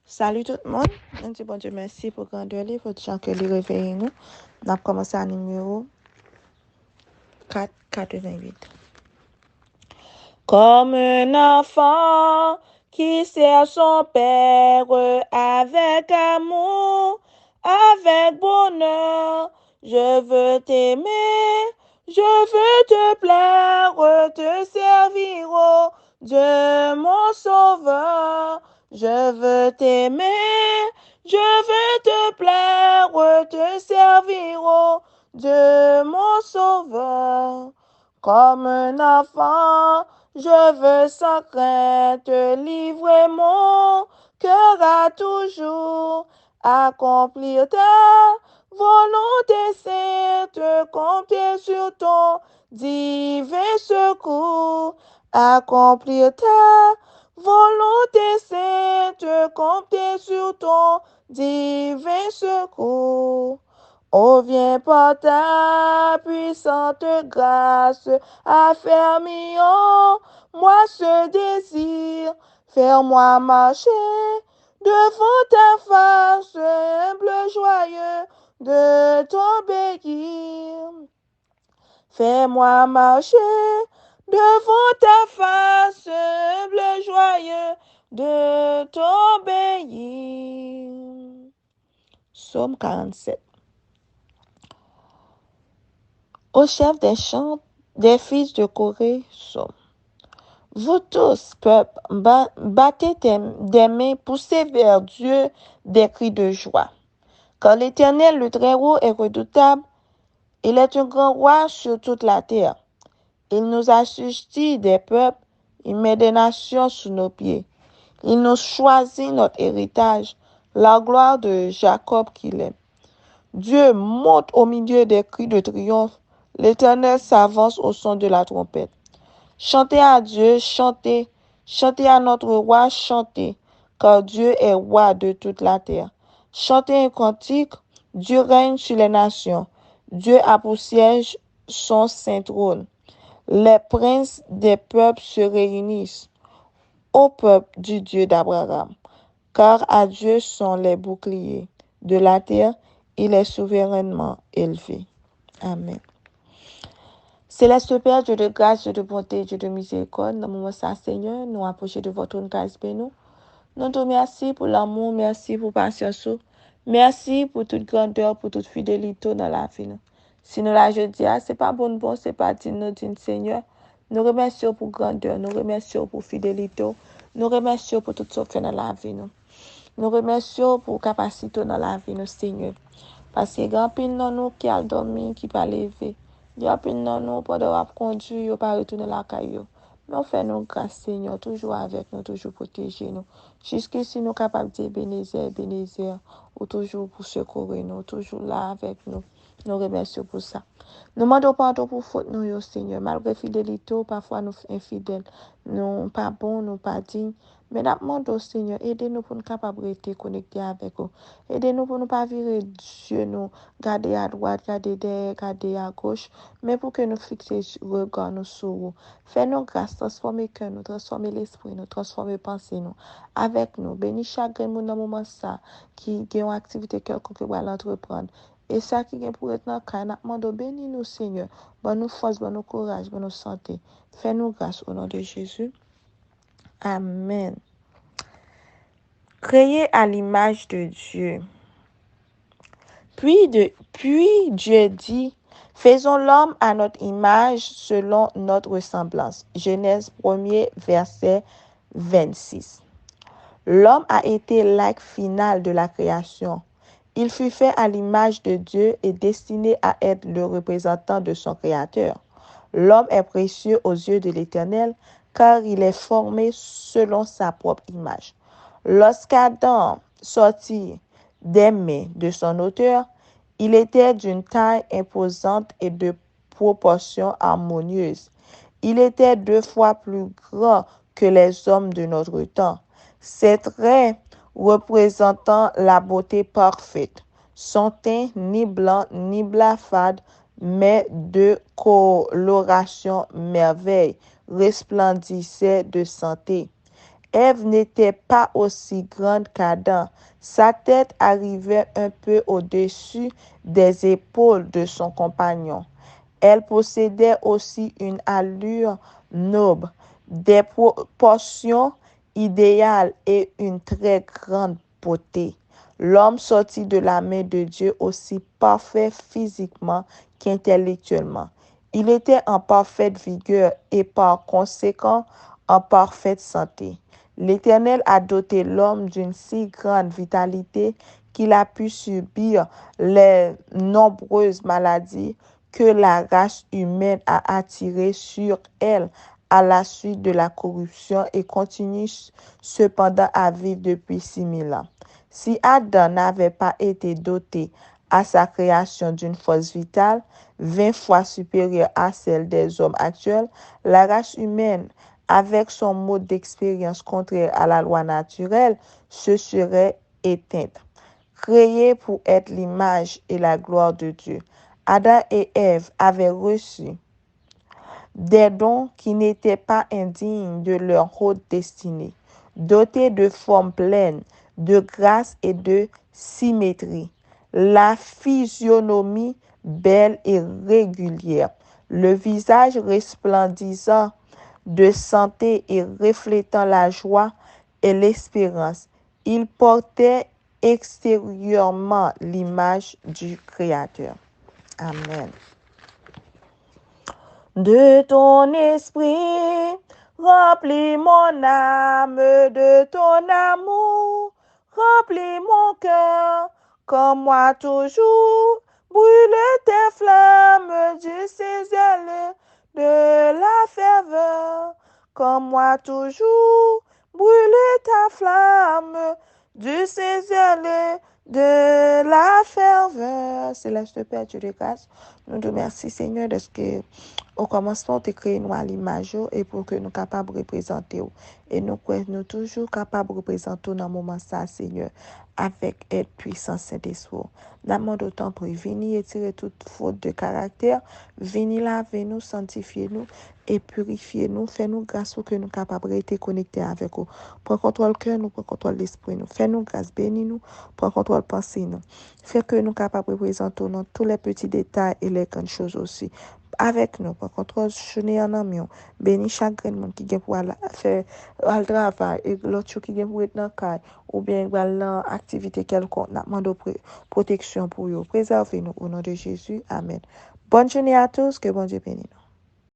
Salut tout le monde. On dit bon Dieu merci pour grandeur livre, pour gens que les réveiller nous. On a commencé à numéro 488. Comme un enfant qui sert son père avec amour, avec bonheur, je veux t'aimer, je veux te plaire, te servir, oh Dieu mon sauveur. Je veux t'aimer, je veux te plaire, te servir, oh Dieu mon sauveur. Comme un enfant, je veux sans crainte livrer mon cœur à toujours, accomplir ta volonté sainte, compter sur ton divin secours, accomplir ta volonté sainte, compter sur ton divin secours. Oh, viens par ta puissante grâce, affermis en moi ce désir, faire-moi marcher devant ta face, humble, joyeux de t'obéir. Fais-moi marcher devant ta face, humble, joyeux de t'obéir. Psaume 47. Au chef des chants des fils de Corée, psaume. Vous tous, peuple, battez des mains, poussez vers Dieu des cris de joie. Car l'Éternel, le Très-Haut, est redoutable. Il est un grand roi sur toute la terre. Il nous assujettit des peuples, il met des nations sous nos pieds. Il nous choisit notre héritage, la gloire de Jacob qu'il aime. Dieu monte au milieu des cris de triomphe. L'Éternel s'avance au son de la trompette. Chantez à Dieu, chantez, chantez à notre roi, chantez, car Dieu est roi de toute la terre. Chantez un cantique, Dieu règne sur les nations. Dieu a pour siège son saint trône. Les princes des peuples se réunissent au peuple du Dieu d'Abraham, car à Dieu sont les boucliers de la terre, il est souverainement élevé. Amen. Céleste Père, Dieu de grâce, Dieu de bonté, Dieu de miséricorde, dans le moment ça, Seigneur, nous approchons de votre grâce, nous. Nous te remercions pour l'amour, merci pour la patience, merci pour toute grandeur, pour toute fidélité dans la vie. Si nous la jeudi, ce n'est pas bon, c'est pas digne, Seigneur. Nous remercions pour grandeur, nous remercions pour fidélité, nous remercions pour tout ce que fait dans la vie. Nous remercions pour capacité dans la vie, Seigneur. Parce que grand pile dans nous qui a dormi, qui pas levé. Grand pile dans nous pendant conduire, ou pas retourner la caillou. Mais on fait nous grâce, Seigneur, toujours avec nous, toujours protéger nous. Jusqu'ici, nous capables de dire Bénézer, ou toujours pour secourir nous, toujours là avec nous. Nous remercions pour ça. Nous demandons pardon pour faute nous, Seigneur. Malgré fidélité, parfois nous infidèles. Nous pas bons, nous pas dignes. Mais nous demandons, Seigneur, aidez-nous pour nous capables de rester connectés avec vous. Aidez-nous pour ne pas virer Dieu, nous garder à droite, garder derrière, garder à gauche, mais pour que nous fixions le regard nous sur vous. Fais-nous grâce, transformer cœur, nous transformer l'esprit, nous transformer pensée, nous avec nous. Bénis chacun dans le moment ça qui a une activité quelconque va l'entreprendre. Et ça qui est pour être dans le cas, nous demandons bénis nous, Seigneur. Bonne nous force, bonne nous courage, bonne nous santé. Fais-nous grâce au nom de Jésus. Amen. Créé à l'image de Dieu. Puis Dieu dit, faisons l'homme à notre image selon notre ressemblance. Genèse 1er, verset 26. L'homme a été l'acte final de la création. Il fut fait à l'image de Dieu et destiné à être le représentant de son Créateur. L'homme est précieux aux yeux de l'Éternel, car il est formé selon sa propre image. Lorsqu'Adam sortit des mains de son auteur, il était d'une taille imposante et de proportions harmonieuses. Il était 2 fois plus grand que les hommes de notre temps. Ses traits représentant la beauté parfaite, son teint ni blanc ni blafard, mais de coloration merveille, resplendissait de santé. Ève n'était pas aussi grande qu'Adam. Sa tête arrivait un peu au-dessus des épaules de son compagnon. Elle possédait aussi une allure noble, des proportions idéales et une très grande beauté. L'homme sortit de la main de Dieu aussi parfait physiquement qu'intellectuellement. Il était en parfaite vigueur et par conséquent en parfaite santé. L'Éternel a doté l'homme d'une si grande vitalité qu'il a pu subir les nombreuses maladies que la race humaine a attirées sur elle à la suite de la corruption et continue cependant à vivre depuis 6000 ans. Si Adam n'avait pas été doté à sa création d'une force vitale 20 fois supérieure à celle des hommes actuels, la race humaine, avec son mode d'expérience contraire à la loi naturelle, se serait éteinte. Créés pour être l'image et la gloire de Dieu, Adam et Ève avaient reçu des dons qui n'étaient pas indignes de leur haute destinée, dotés de formes pleines, de grâce et de symétrie, la physionomie belle et régulière, le visage resplendissant de santé et reflétant la joie et l'espérance. Ils portaient extérieurement l'image du Créateur. Amen. De ton esprit, remplis mon âme de ton amour, remplis mon cœur, comme moi toujours, brûle tes flammes du zèle de la ferveur, comme moi toujours, brûle ta flamme du zèle de la ferveur. Céleste Père, Dieu de grâce, nous te remercions, Seigneur, de ce que au commencement, tu créé nous à l'image et pour que nous capables de représenter. Et nous sommes toujours capables de représenter dans le moment ça, Seigneur, avec aide puissance Saint-Esprit. Nous demandons d'autant pour venir et tirer toute faute de caractère. Venez laver nous, sanctifier nous et purifier nous. Fais-nous grâce pour que nous capables de rester connectés avec vous. Prends contrôle cœur nous, prends contrôle l'esprit nous. Fais-nous grâce, bénis nous, prends contrôle pensée nous. Fais que nous capables de représenter dans tous les petits détails et les grandes choses aussi. Avec nous, par contre, je n'ai un ami, béni chaque monde qui vient pour faire le travail et l'autre qui vient pour être dans le cas ou bien dans activité quelconque, nous demandons protection pour eux. Préservez-nous au nom de Jésus. Amen. Bonne journée à tous, que bon Dieu bénisse.